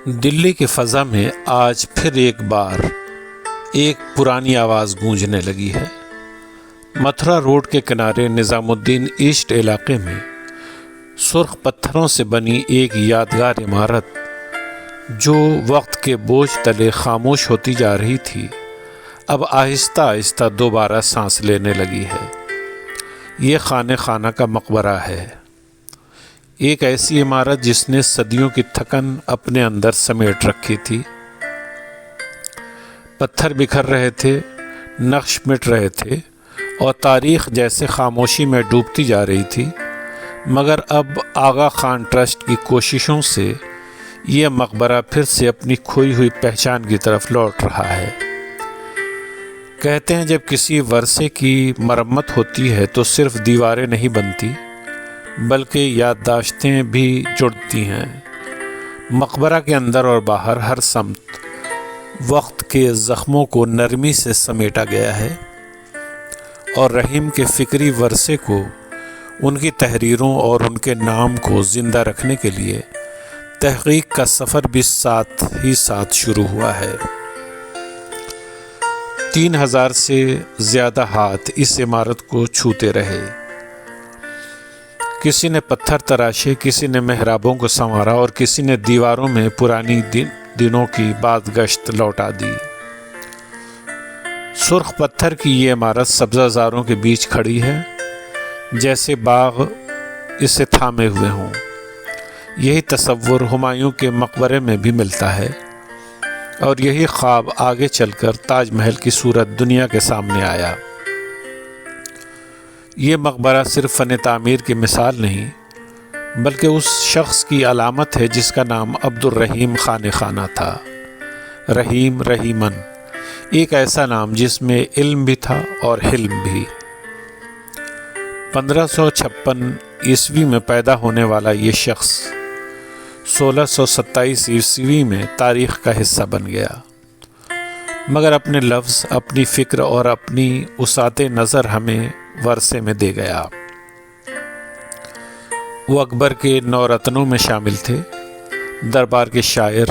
دلی کی فضا میں آج پھر ایک بار ایک پرانی آواز گونجنے لگی ہے۔ متھرا روڈ کے کنارے نظام الدین ایسٹ علاقے میں سرخ پتھروں سے بنی ایک یادگار عمارت جو وقت کے بوجھ تلے خاموش ہوتی جا رہی تھی، اب آہستہ آہستہ دوبارہ سانس لینے لگی ہے۔ یہ خانہ خانہ کا مقبرہ ہے، ایک ایسی عمارت جس نے صدیوں کی تھکن اپنے اندر سمیٹ رکھی تھی۔ پتھر بکھر رہے تھے، نقش مٹ رہے تھے اور تاریخ جیسے خاموشی میں ڈوبتی جا رہی تھی، مگر اب آغا خان ٹرسٹ کی کوششوں سے یہ مقبرہ پھر سے اپنی کھوئی ہوئی پہچان کی طرف لوٹ رہا ہے۔ کہتے ہیں جب کسی ورثے کی مرمت ہوتی ہے تو صرف دیواریں نہیں بنتی بلکہ یادداشتیں بھی جڑتی ہیں۔ مقبرہ کے اندر اور باہر ہر سمت وقت کے زخموں کو نرمی سے سمیٹا گیا ہے اور رحیم کے فکری ورثے کو، ان کی تحریروں اور ان کے نام کو زندہ رکھنے کے لیے تحقیق کا سفر بھی ساتھ ہی ساتھ شروع ہوا ہے۔ 3000 سے زیادہ ہاتھ اس عمارت کو چھوتے رہے۔ کسی نے پتھر تراشے، کسی نے محرابوں کو سنوارا اور کسی نے دیواروں میں پرانی دنوں کی بازگشت لوٹا دی۔ سرخ پتھر کی یہ عمارت سبزہ زاروں کے بیچ کھڑی ہے، جیسے باغ اسے تھامے ہوئے ہوں۔ یہی تصور ہمایوں کے مقبرے میں بھی ملتا ہے اور یہی خواب آگے چل کر تاج محل کی صورت دنیا کے سامنے آیا۔ یہ مقبرہ صرف فن تعمیر کی مثال نہیں بلکہ اس شخص کی علامت ہے جس کا نام عبدالرحیم خانِ خانہ تھا۔ رحیم، رحیمن، ایک ایسا نام جس میں علم بھی تھا اور حلم بھی۔ 1556 عیسوی میں پیدا ہونے والا یہ شخص 1627 عیسوی میں تاریخ کا حصہ بن گیا، مگر اپنے لفظ، اپنی فکر اور اپنی وسعت نظر ہمیں ورثے میں دے گیا۔ وہ اکبر کے 9 رتنوں میں شامل تھے، دربار کے شاعر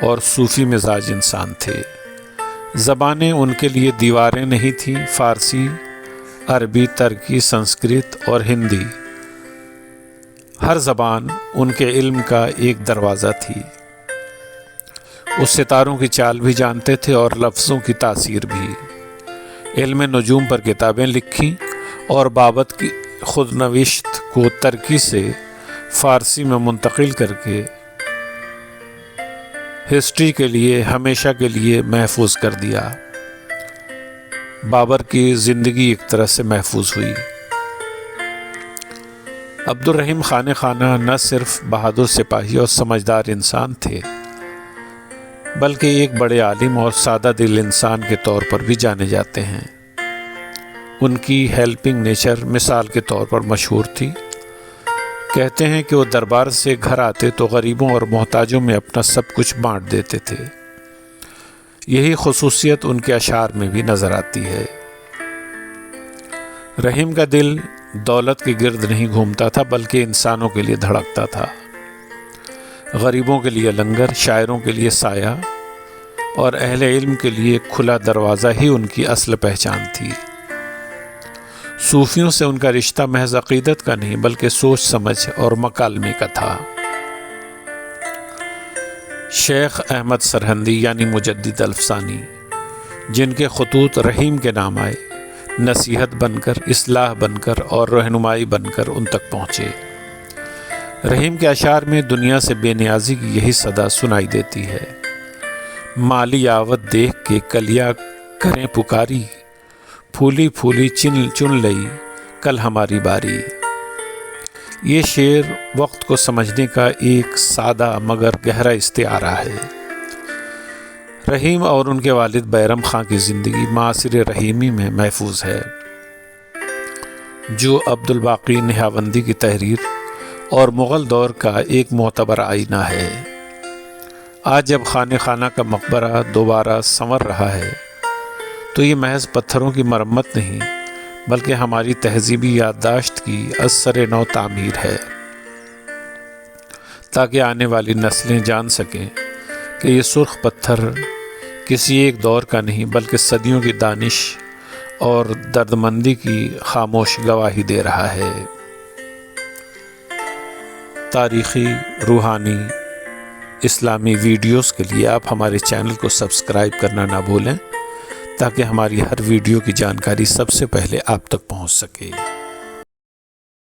اور صوفی مزاج انسان تھے۔ زبانیں ان کے لیے دیواریں نہیں تھیں، فارسی، عربی، ترکی، سنسکرت اور ہندی، ہر زبان ان کے علم کا ایک دروازہ تھی۔ وہ ستاروں کی چال بھی جانتے تھے اور لفظوں کی تاثیر بھی۔ علم نجوم پر کتابیں لکھی اور بابت کی خود نوشت کو ترکی سے فارسی میں منتقل کر کے ہسٹری کے لیے ہمیشہ کے لیے محفوظ کر دیا۔ بابر کی زندگی ایک طرح سے محفوظ ہوئی۔ عبدالرحیم خانِ خانہ نہ صرف بہادر سپاہی اور سمجھدار انسان تھے بلکہ ایک بڑے عالم اور سادہ دل انسان کے طور پر بھی جانے جاتے ہیں۔ ان کی ہیلپنگ نیچر مثال کے طور پر مشہور تھی۔ کہتے ہیں کہ وہ دربار سے گھر آتے تو غریبوں اور محتاجوں میں اپنا سب کچھ بانٹ دیتے تھے۔ یہی خصوصیت ان کے اشعار میں بھی نظر آتی ہے۔ رحیم کا دل دولت کے گرد نہیں گھومتا تھا بلکہ انسانوں کے لیے دھڑکتا تھا۔ غریبوں کے لیے لنگر، شاعروں کے لیے سایہ اور اہل علم کے لیے کھلا دروازہ ہی ان کی اصل پہچان تھی۔ صوفیوں سے ان کا رشتہ محض عقیدت کا نہیں بلکہ سوچ سمجھ اور مکالمے کا تھا۔ شیخ احمد سرہندی یعنی مجدد الفسانی، جن کے خطوط رحیم کے نام آئے، نصیحت بن کر، اصلاح بن کر اور رہنمائی بن کر ان تک پہنچے۔ رحیم کے اشعار میں دنیا سے بے نیازی کی یہی صدا سنائی دیتی ہے۔ مالی آوت دیکھ کے کلیا کریں پکاری، پھولی پھولی چن لئی کل ہماری باری۔ یہ شعر وقت کو سمجھنے کا ایک سادہ مگر گہرا استعارہ ہے۔ رحیم اور ان کے والد بیرم خان کی زندگی معاصر رحیمی میں محفوظ ہے، جو عبدالباقی نہاوندی کی تحریر اور مغل دور کا ایک معتبر آئینہ ہے۔ آج جب خانہ خانہ کا مقبرہ دوبارہ سنور رہا ہے تو یہ محض پتھروں کی مرمت نہیں بلکہ ہماری تہذیبی یادداشت کی ازسر نو تعمیر ہے، تاکہ آنے والی نسلیں جان سکیں کہ یہ سرخ پتھر کسی ایک دور کا نہیں بلکہ صدیوں کی دانش اور دردمندی کی خاموش گواہی دے رہا ہے۔ تاریخی، روحانی، اسلامی ویڈیوز کے لیے آپ ہمارے چینل کو سبسکرائب کرنا نہ بھولیں تاکہ ہماری ہر ویڈیو کی جانکاری سب سے پہلے آپ تک پہنچ سکے۔